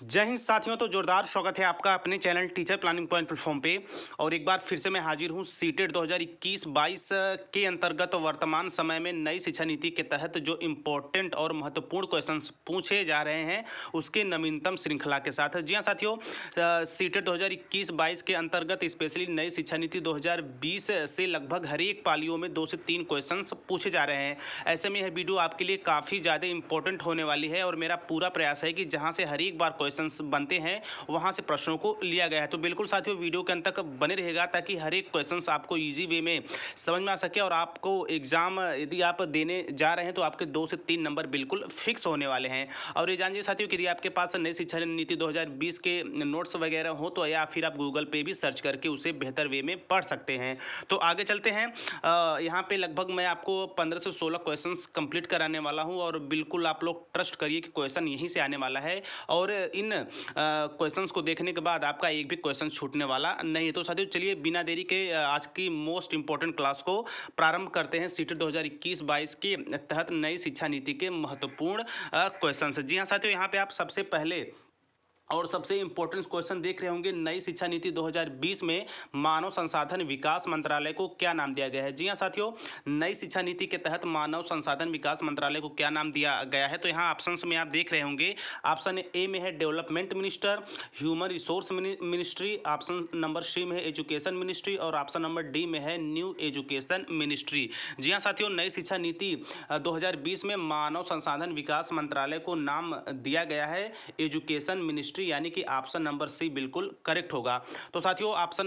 जय हिंद साथियों। तो जोरदार स्वागत है आपका अपने channel teacher planning point platform पे। और एक बार फिर से मैं हाजिर हूँ सीटेट 2021-22 के अंतर्गत वर्तमान समय में नई शिक्षा नीति के तहत जो इम्पोर्टेंट और महत्वपूर्ण क्वेश्चंस पूछे जा रहे हैं उसके नवीनतम श्रृंखला के साथ। जी हाँ साथियों, सीटेट 2021-22 के अंतर्गत स्पेशली नई शिक्षा नीति 2020 से लगभग हर एक पालियों में 2 से 3 क्वेश्चन पूछे जा रहे हैं। ऐसे में यह वीडियो आपके लिए काफ़ी ज़्यादा इंपॉर्टेंट होने वाली है और मेरा पूरा प्रयास है कि जहाँ से हर एक बार क्वेश्चंस बनते हैं वहां से प्रश्नों को लिया गया है। तो बिल्कुल साथियों, वीडियो के अंत तक बने रहेगा ताकि हर एक क्वेश्चंस आपको इजी वे में समझ में आ सके और आपको एग्जाम यदि आप देने जा रहे हैं तो आपके 2 से 3 नंबर बिल्कुल फिक्स होने वाले हैं। और ये जानिए साथियों कि यदि आपके पास नई शिक्षा नीति 2020 के नोट्स वगैरह हो तो या फिर आप गूगल पे भी सर्च करके उसे बेहतर वे में पढ़ सकते हैं। तो आगे चलते हैं। यहाँ पे लगभग मैं आपको 15 से 16 क्वेश्चंस कंप्लीट कराने वाला हूँ और बिल्कुल आप लोग ट्रस्ट करिए कि क्वेश्चन यहीं से आने वाला है और इन क्वेश्चंस को देखने के बाद आपका एक भी क्वेश्चन छूटने वाला नहीं है। तो साथियों चलिए बिना देरी के आज की मोस्ट इंपॉर्टेंट क्लास को प्रारंभ करते हैं सीटेट 2021-22 के तहत नई शिक्षा नीति के महत्वपूर्ण क्वेश्चंस। जी हाँ साथियों, यहाँ पे आप सबसे पहले और सबसे इंपॉर्टेंट क्वेश्चन देख रहे होंगे, नई शिक्षा नीति 2020 में मानव संसाधन विकास मंत्रालय को क्या नाम दिया गया है। जी हां साथियों, नई शिक्षा नीति के तहत मानव संसाधन विकास मंत्रालय को क्या नाम दिया गया है। तो यहाँ ऑप्शंस में आप देख रहे होंगे, ऑप्शन ए में है development minister, human resource ministry, option number C में है एजुकेशन मिनिस्ट्री और ऑप्शन नंबर डी में है न्यू एजुकेशन मिनिस्ट्री। जी हाँ साथियों, नई शिक्षा नीति 2020 में मानव संसाधन विकास मंत्रालय को नाम दिया गया है एजुकेशन मिनिस्ट्री, यानी कि ऑप्शन नंबर सी बिल्कुल करेक्ट होगा। तो साथियों ऑप्शन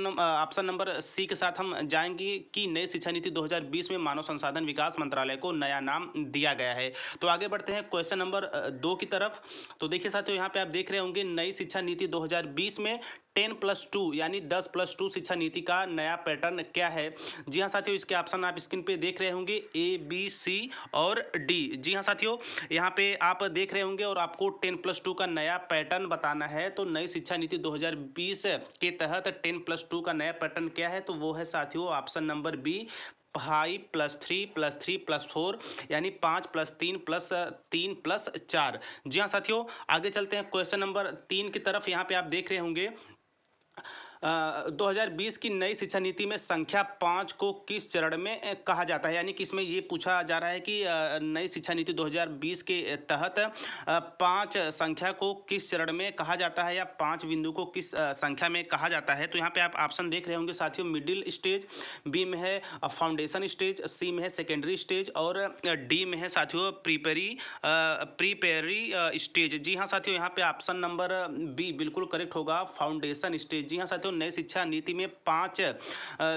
नंबर सी के साथ हम जाएंगे कि नई शिक्षा नीति 2020 में मानव संसाधन विकास मंत्रालय को नया नाम दिया गया है। तो आगे बढ़ते हैं क्वेश्चन नंबर 2 की तरफ। तो देखिए साथियों, यहाँ पे आप देख रहे होंगे, नई शिक्षा नीति 2020 में 10+2 यानी 10+2 शिक्षा नीति का नया पैटर्न क्या है। जी हाँ साथियों, इसके ऑप्शन आप स्क्रीन पे देख रहे होंगे, ए बी सी और डी। जी हाँ साथियों, यहाँ पे आप देख रहे होंगे और आपको 10+2 का नया पैटर्न बताना है। तो नई शिक्षा नीति 2020 के तहत 10+2 का नया पैटर्न क्या है, तो वो है साथियों ऑप्शन नंबर बी, 5+3+3+4 यानी 5+3+3+4। जी हाँ साथियों, आगे चलते हैं क्वेश्चन नंबर 3 की तरफ। यहाँ पे आप देख रहे होंगे, 2020 की नई शिक्षा नीति में संख्या 5 को किस चरण में कहा जाता है, यानी कि इसमें ये पूछा जा रहा है कि नई शिक्षा नीति 2020 के तहत 5 संख्या को किस चरण में कहा जाता है या 5 बिंदु को किस संख्या में कहा जाता है। तो यहाँ पे आप ऑप्शन देख रहे होंगे साथियों, मिडिल स्टेज, बी में है फाउंडेशन स्टेज, सी में है सेकेंडरी स्टेज और डी में है साथियों प्रीपेरी स्टेज। जी हाँ साथियों, यहाँ पे ऑप्शन नंबर बी बिल्कुल करेक्ट होगा, फाउंडेशन स्टेज। जी हाँ साथियों, नई शिक्षा नीति में 5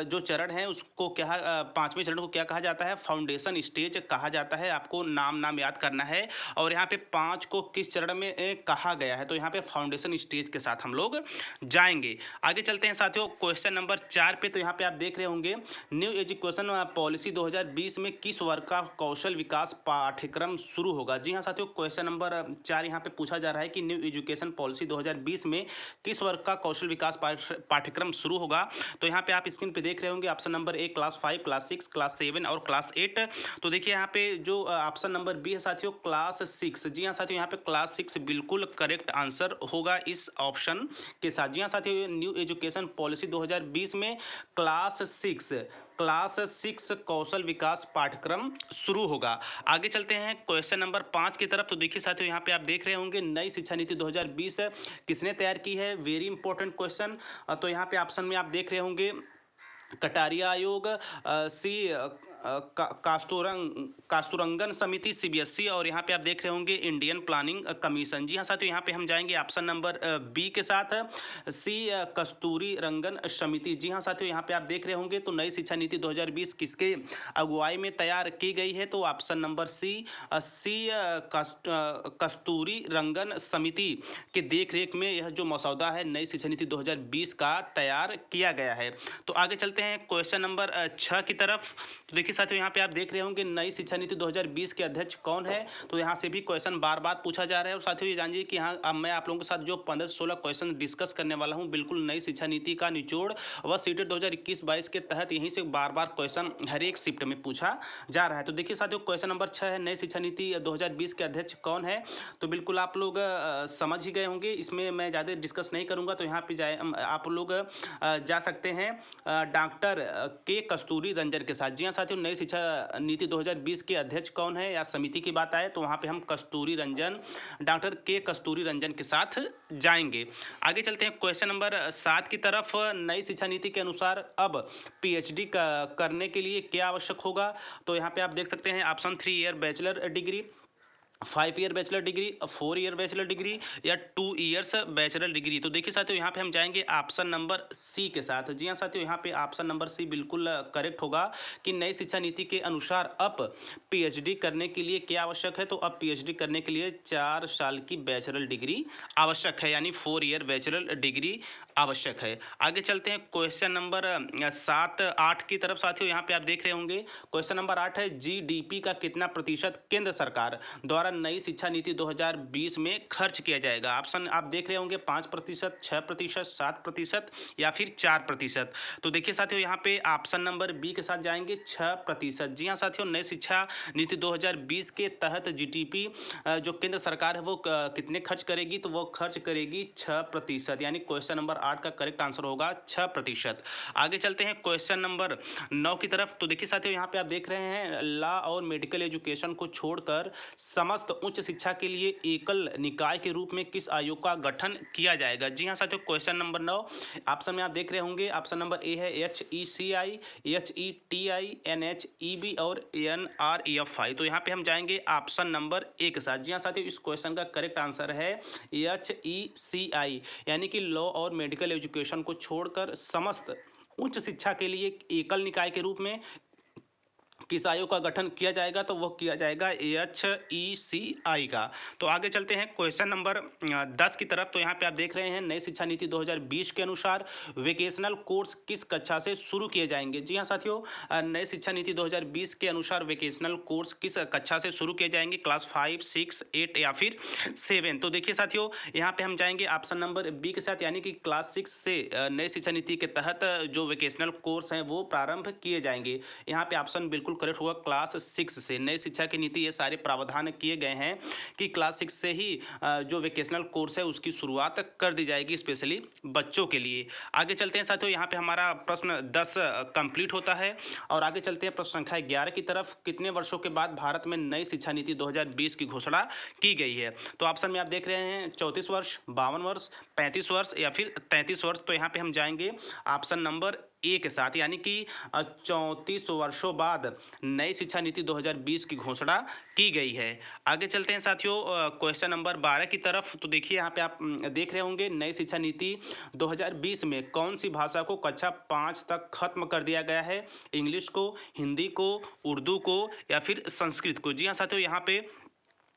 जो चरण है उसको क्या, 5वें चरण को क्या कहा जाता है, फाउंडेशन स्टेज कहा जाता है। आपको नाम याद करना है और यहाँ पे 5 को किस चरण में कहा गया है, तो यहाँ पे फाउंडेशन स्टेज के साथ हम लोग जाएंगे। आगे चलते हैं साथियों क्वेश्चन नंबर 4 पे। तो यहाँ पे आप देख रहे होंगे, न्यू एजुकेशन पॉलिसी 2020 में किस वर्ग का कौशल विकास पाठ्यक्रम शुरू होगा। जी हाँ साथियों, क्वेश्चन नंबर 4 यहाँ पे पूछा जा रहा है कि न्यू एजुकेशन पॉलिसी 2020 में किस वर्ग का कौशल विकास पाठ्यक्रम शुरू होगा। तो यहाँ पे आप स्क्रीन पे देख रहे होंगे, option number A class 5, class 6, class 7 और क्लास 8। तो देखिए यहाँ पे जो ऑप्शन नंबर बी है साथियों, क्लास 6। जी हाँ साथियों, यहाँ पे क्लास 6 बिल्कुल करेक्ट आंसर होगा इस ऑप्शन के साथ। जी हाँ साथियों, न्यू एजुकेशन पॉलिसी 2020 में क्लास 6 कौशल विकास पाठ्यक्रम शुरू होगा। आगे चलते हैं क्वेश्चन नंबर 5 की तरफ। तो देखिए साथियों, यहाँ पे आप देख रहे होंगे, नई शिक्षा नीति 2020 किसने तैयार की है, वेरी इंपॉर्टेंट क्वेश्चन। तो यहाँ पे ऑप्शन में आप देख रहे होंगे, कटारिया आयोग, सी कास्तुरंगन समिति सीबीएसई और यहाँ पे आप देख रहे होंगे इंडियन प्लानिंग कमीशन। जी हाँ साथियों, यहाँ पे हम जाएंगे ऑप्शन नंबर बी के साथ, सी कस्तूरी रंगन समिति। जी हाँ साथियों, यहाँ पे आप देख रहे होंगे, तो नई शिक्षा नीति 2020 किसके अगुवाई में तैयार की गई है, तो ऑप्शन नंबर सी कस्तूरी रंगन समिति के देखरेख में यह जो मसौदा है नई शिक्षा नीति 2020 का तैयार किया गया है। तो आगे चलते हैं क्वेश्चन नंबर 6 की तरफ। तो देखिए साथियों यहाँ पे आप देख रहे होंगे नई शिक्षा नीति 2020 के अध्यक्ष कौन है, तो यहाँ से भी क्वेश्चन बार बार पूछा जा रहा है। और साथियों ये जानिए कि यहाँ अब मैं आप लोगों के साथ जो 15 से 16 क्वेश्चन डिस्कस करने वाला हूँ, बिल्कुल नई शिक्षा नीति का निचोड़ व सीटेट 2021-22 के तहत यहीं से बार बार क्वेश्चन हर एक शिफ्ट में पूछा जा रहा है। तो देखिए साथियों क्वेश्चन नंबर 6 है, नई शिक्षा नीति 2020 के अध्यक्ष कौन है। तो बिल्कुल आप लोग समझ ही गए होंगे, इसमें मैं ज़्यादा डिस्कस नहीं करूंगा। तो यहाँ पे जाए आप लोग जा सकते हैं डॉक्टर के कस्तूरी रंजन के साथ। जी हाँ साथियों, नई शिक्षा नीति 2020 के अध्यक्ष कौन है या समिति की बात आए तो वहाँ पे हम कस्तूरी रंजन, डॉक्टर के कस्तूरी रंजन के साथ जाएंगे। आगे चलते हैं क्वेश्चन नंबर 7 की तरफ। नई शिक्षा नीति के अनुसार अब पीएचडी करने के लिए क्या आवश्यक होगा। तो यहाँ पे आप देख सकते हैं option 3 year bachelor degree, 5 year bachelor degree, 4 year bachelor degree या 2 ईयर्स बैचलर डिग्री। तो देखिए साथियों यहाँ पे हम जाएंगे ऑप्शन नंबर सी के साथ। जी हाँ साथियों, यहाँ पे ऑप्शन नंबर सी बिल्कुल करेक्ट होगा कि नई शिक्षा नीति के अनुसार अब पीएचडी करने के लिए क्या आवश्यक है। तो अब पीएचडी करने के लिए 4 साल की बैचलर डिग्री आवश्यक है, यानी 4 ईयर बैचलर डिग्री आवश्यक है। आगे चलते हैं क्वेश्चन नंबर 7-8 की तरफ। साथियों यहाँ पे आप देख रहे होंगे क्वेश्चन नंबर 8 है, जीडीपी का कितना प्रतिशत केंद्र सरकार द्वारा नई शिक्षा नीति 2020 में खर्च किया जाएगा। ऑप्शन आप देख रहे होंगे 5%, 6%, 7% या फिर 4%। तो देखिए साथियों यहाँ पे ऑप्शन नंबर बी के साथ जाएंगे 6%। जी हाँ साथियों, नई शिक्षा नीति 2020 के तहत जीडीपी जो केंद्र सरकार है वो कितने खर्च करेगी, तो वो खर्च करेगी 6%, यानी क्वेश्चन नंबर 8 का करेक्ट आंसर होगा 6%। आगे चलते हैं क्वेश्चन नंबर 9 की तरफ। तो देखिए साथियों यहाँ पे आप देख रहे हैं लॉ और मेडिकल एजुकेशन को छोड़कर समस्त उच्च शिक्षा के लिए एकल निकाय के रूप में किस आयोग का गठन किया जाएगा। जी हाँ साथियों, क्वेश्चन नंबर 9 ऑप्शन में आप देख रहे होंगे। ऑप्शन नंबर ए है HECI, HETI, NHEB और NREFI। तो यहाँ पे हम जाएंगे ऑप्शन नंबर ए के साथ। जी हाँ साथियों, इस क्वेश्चन का करेक्ट आंसर है HECI, यानी कि लॉ और मेडिकल एजुकेशन को छोड़कर समस्त उच्च शिक्षा के लिए एकल निकाय के रूप में किस आयोग का गठन किया जाएगा, तो वो किया जाएगा HECI का। तो आगे चलते हैं क्वेश्चन नंबर 10 की तरफ। तो यहाँ पे आप देख रहे हैं नई शिक्षा नीति 2020 के अनुसार वेकेशनल कोर्स किस कक्षा से शुरू किए जाएंगे। जी हाँ साथियों, नई शिक्षा नीति 2020 के अनुसार वेकेशनल कोर्स किस कक्षा से शुरू किए जाएंगे, क्लास 5, 6, 8 या फिर 7। तो देखिए साथियों यहाँ पे हम जाएंगे ऑप्शन नंबर बी के साथ, यानी कि क्लास 6 से नई शिक्षा नीति के तहत जो वेकेशनल कोर्स हैं वो प्रारंभ किए जाएंगे। यहाँ पे ऑप्शन बिल्कुल करेक्ट होगा, क्लास 6 से। नई शिक्षा की नीति ये सारे प्रावधान किए गए हैं कि क्लास 6 से ही जो वेकेशनल कोर्स है उसकी शुरुआत कर दी जाएगी, स्पेशली बच्चों के लिए। आगे चलते हैं साथियों, यहाँ पे हमारा प्रश्न 10 कंप्लीट होता है और आगे चलते हैं प्रश्न संख्या 11 की तरफ। कितने वर्षों के बाद भारत में नई शिक्षा नीति 2020 की घोषणा की गई है। तो ऑप्शन में आप देख रहे हैं 34 वर्ष, 52 वर्ष, 35 वर्ष या फिर 33 वर्ष। तो यहाँ पे हम जाएंगे ऑप्शन नंबर ए के साथ, यानी कि 34 वर्षों बाद नई शिक्षा नीति 2020 की घोषणा की गई है। आगे चलते हैं साथियों क्वेश्चन नंबर 12 की तरफ। तो देखिए यहाँ पे आप देख रहे होंगे नई शिक्षा नीति 2020 में कौन सी भाषा को कक्षा 5 तक खत्म कर दिया गया है, इंग्लिश को, हिंदी को, उर्दू को या फिर संस्कृत को। जी हाँ साथियों, यहाँ पे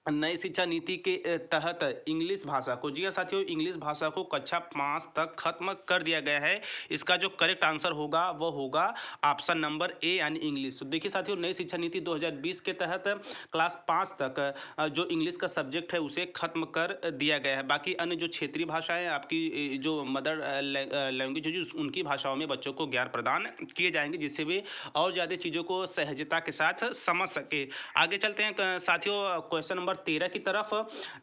नई शिक्षा नीति के तहत इंग्लिश भाषा को, जी हाँ साथियों, इंग्लिश भाषा को कक्षा 5 तक खत्म कर दिया गया है। इसका जो करेक्ट आंसर होगा वो होगा ऑप्शन नंबर ए, यानी इंग्लिश। तो देखिए साथियों, नई शिक्षा नीति 2020 के तहत क्लास 5 तक जो इंग्लिश का सब्जेक्ट है उसे खत्म कर दिया गया है। बाकी अन्य जो क्षेत्रीय भाषाएं, आपकी जो मदर लैंग्वेज है उनकी भाषाओं में बच्चों को ज्ञान प्रदान किए जाएंगे, जिससे वे और ज़्यादा चीज़ों को सहजता के साथ समझ सके। आगे चलते हैं साथियों क्वेश्चन नंबर 13 की तरफ।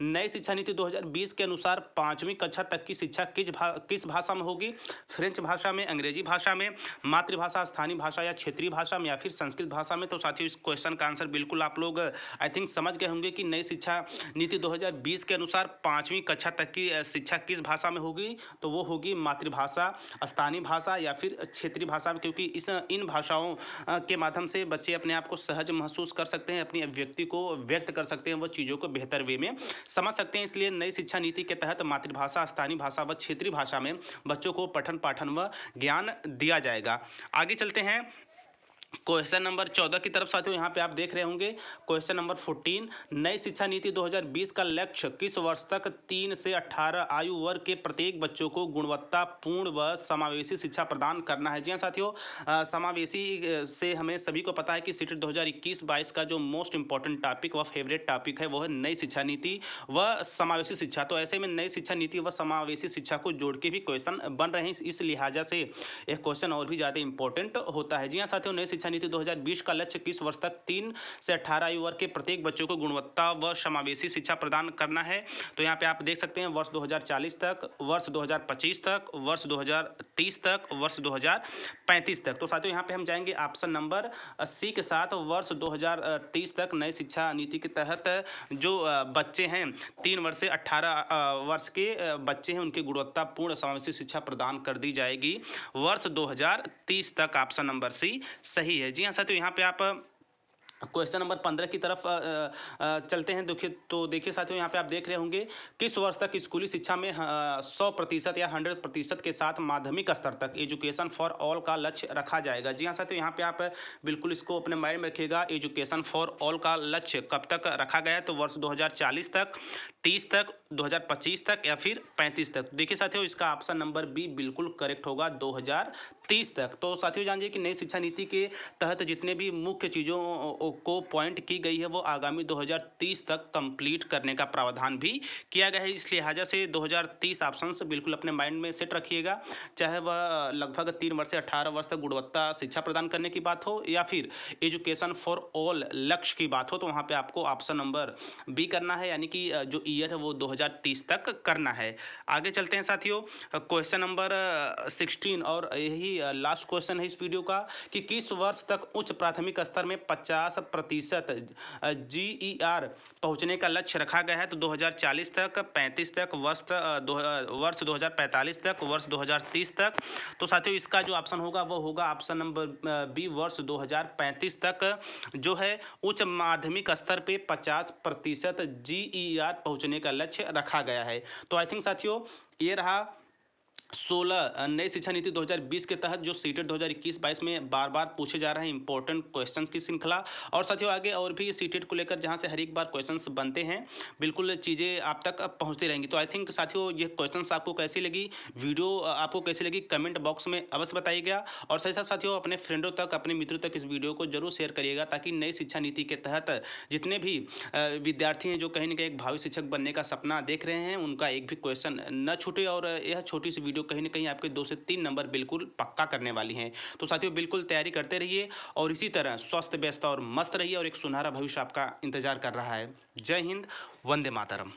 नई शिक्षा नीति 2020 के अनुसार 5वीं कक्षा तक की शिक्षा किस भाषा में होगी, फ्रेंच भाषा में, अंग्रेजी भाषा में, मातृभाषा, स्थानीय भाषा या क्षेत्रीय भाषा में या फिर संस्कृत भाषा में। तो साथियों इस क्वेश्चन का आंसर बिल्कुल आप लोग आई थिंक समझ गए होंगे कि नई शिक्षा नीति 2020 के अनुसार 5वीं कक्षा तक की शिक्षा किस भाषा में होगी, तो वो होगी मातृभाषा, स्थानीय भाषा या फिर क्षेत्रीय भाषा में, क्योंकि इन भाषाओं के माध्यम से बच्चे अपने आप को सहज महसूस कर सकते हैं, अपनी अभिव्यक्ति को व्यक्त कर सकते हैं, वो चीज़ों को बेहतर वे में समझ सकते हैं। इसलिए नई शिक्षा नीति के तहत मातृभाषा, स्थानीय भाषा व क्षेत्रीय भाषा में बच्चों को पठन पाठन व ज्ञान दिया जाएगा। आगे चलते हैं क्वेश्चन नंबर 14 की तरफ साथियों यहाँ पे आप देख रहे होंगे। क्वेश्चन नंबर 14, नई शिक्षा नीति 2020 का लक्ष्य किस वर्ष तक 3 से 18 आयु वर्ग के प्रत्येक बच्चों को गुणवत्तापूर्ण व समावेशी शिक्षा प्रदान करना है। जी हाँ साथियों, समावेशी से हमें सभी को पता है कि सीटेट 2021-22 का जो मोस्ट इंपॉर्टेंट टॉपिक व फेवरेट टॉपिक है वो है नई शिक्षा नीति व समावेशी शिक्षा। तो ऐसे में नई शिक्षा नीति व समावेशी शिक्षा को जोड़ के भी क्वेश्चन बन रहे हैं, इस लिहाजा से यह क्वेश्चन और भी ज़्यादा इंपॉर्टेंट होता है। जी हाँ साथियों, नई शिक्षा नीति 2020 का लक्ष्य किस वर्ष तक 3 से 18 आयु वर्ग के प्रत्येक बच्चों को गुणवत्ता व समावेशी शिक्षा प्रदान करना है। तो यहाँ पे आप देख सकते हैं वर्ष 2040 तक, वर्ष 2025 तक, वर्ष 2030 तक, वर्ष 2035 तक। तो साथियों यहाँ पे हम जाएंगे ऑप्शन नंबर सी के साथ, वर्ष 2030 तक नई शिक्षा नीति के तहत जो बच्चे हैं 3 वर्ष से 18 वर्ष के बच्चे हैं उनकी गुणवत्तापूर्ण समावेशी शिक्षा प्रदान कर दी जाएगी वर्ष 2030 तक। ऑप्शन नंबर सी सही है। जी हाँ साथियों, यहाँ पे आप क्वेश्चन नंबर 15 की तरफ चलते हैं। देखिए साथियों, यहाँ पे आप देख रहे होंगे किस वर्ष तक स्कूली शिक्षा में 100% या 100% के साथ माध्यमिक स्तर तक एजुकेशन फॉर ऑल का लक्ष्य रखा जाएगा। जी हाँ साथियों, यहाँ पे आप बिल्कुल इसको अपने माइंड में रखिएगा। एजुकेशन फॉर ऑल का लक्ष्य कब तक रखा गया है? तो वर्ष 2040 तक, 30 तक, 2025 तक या फिर 35 तक। देखिए साथियों, इसका ऑप्शन नंबर बी बिल्कुल करेक्ट होगा, 2030 तक। तो साथियों जानिए कि नई शिक्षा नीति के तहत जितने भी मुख्य चीज़ों को पॉइंट की गई है वो आगामी 2030 तक कंप्लीट करने का प्रावधान भी किया गया है। इस लिहाजा से 2030 ऑप्शन बिल्कुल अपने माइंड में सेट रखिएगा। चाहे वह लगभग 3 वर्ष से 18 वर्ष तक गुणवत्ता शिक्षा प्रदान करने की बात हो या फिर एजुकेशन फॉर ऑल लक्ष्य की बात हो, तो वहाँ पे आपको ऑप्शन नंबर बी करना है, यानी कि जो ईयर है वो 2030 तक करना है। आगे चलते हैं साथियों, क्वेश्चन नंबर 16 और यही लास्ट क्वेश्चन है इस वीडियो का कि किस वर्ष तक उच्च प्राथमिक स्तर में 50% GER पहुंचने का लक्ष्य रखा गया है? तो 2040 तक, 35 तक, वर्ष 2045 तक, वर्ष 2030 तक। तो साथियों इसका जो ऑप्शन होगा वो होगा ऑप्शन नंबर बी, वर्ष 2035 तक जो है उच्च माध्यमिक स्तर पे 50% GER पहुंचने का लक्ष्य रखा गया है। तो आई थिंक साथियों ये रहा 16 नई शिक्षा नीति 2020 के तहत जो सीटेट 2021-22 में बार बार पूछे जा रहे हैं इंपॉर्टेंट क्वेश्चंस की श्रृंखला। और साथियों आगे और भी सीटेट को लेकर जहां से हर एक बार क्वेश्चंस बनते हैं, बिल्कुल चीज़ें आप तक पहुंचती रहेंगी। तो आई थिंक साथियों ये क्वेश्चंस आपको कैसी लगी, वीडियो आपको कैसी लगी, कमेंट बॉक्स में अवश्य बताइएगा। और साथ ही साथियों अपने फ्रेंडों तक, अपने मित्रों तक इस वीडियो को जरूर शेयर करिएगा, ताकि नई शिक्षा नीति के तहत जितने भी विद्यार्थी हैं जो कहीं ना कहीं एक भावी शिक्षक बनने का सपना देख रहे हैं, उनका एक भी क्वेश्चन न छूटे। और यह छोटी सी वीडियो कहीं ना कहीं आपके 2 से 3 नंबर बिल्कुल पक्का करने वाली हैं। तो साथियों बिल्कुल तैयारी करते रहिए और इसी तरह स्वस्थ, व्यस्त और मस्त रहिए, और एक सुनहरा भविष्य आपका इंतजार कर रहा है। जय हिंद, वंदे मातरम।